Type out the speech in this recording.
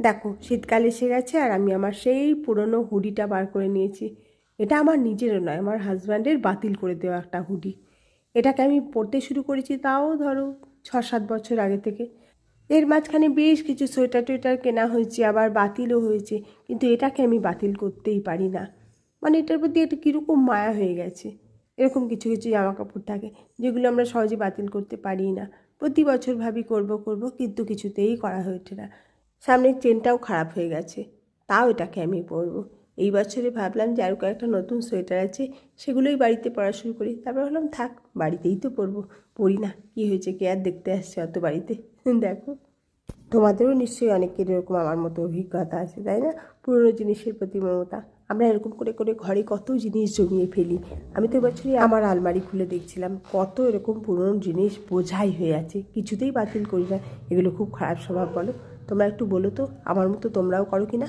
দেখো শীতকাল এসে গেছে আর আমি আমার সেই পুরনো হুডিটা বার করে নিয়েছি। এটা আমার নিজেরও নয়, আমার হাজব্যান্ডের বাতিল করে দেওয়া একটা হুডি। এটাকে আমি পরতে শুরু করেছি তাও ধরো 6-7 বছর আগে থেকে। এর মাঝখানে বেশ কিছু সোয়েটার টোয়েটার কেনা হয়েছে, আবার বাতিলও হয়েছে, কিন্তু এটাকে আমি বাতিল করতেই পারি না। মানে এটার প্রতি একটা কীরকম মায়া হয়ে গেছে। এরকম কিছু কিছু জামা কাপড় থাকে যেগুলো আমরা সহজে বাতিল করতে পারি না। প্রতি বছর ভাবি করব করব, কিন্তু কিছুতেই করা হয়ে ওঠে না। সামনের চেনটাও খারাপ হয়ে গেছে, তাও এটাকে আমি পরবো। এই বছরে ভাবলাম যে আরও কয়েকটা নতুন সোয়েটার আছে, সেগুলোই বাড়িতে পরা শুরু করি। তারপর ভাবলাম থাক, বাড়িতেই তো পরবো, পরি না, কী হয়েছে, কে আর দেখতে আসছে অত বাড়িতে। দেখো, তোমাদেরও নিশ্চয়ই অনেকের এরকম আমার মতো অভিজ্ঞতা আছে, তাই না? পুরনো জিনিসের প্রতি মমতা। আমরা এরকম করে করে ঘরে কত জিনিস জমিয়ে ফেলি। আমি তো বছরই আমার আলমারি খুলে দেখছিলাম কত এরকম পুরনো জিনিস বোঝাই হয়ে আছে, কিছুতেই বাতিল করি না। এগুলো খুব খারাপ স্বভাব বলো? তোমরা একটু বলো তো, আমার মতো তোমরাও করো কি না?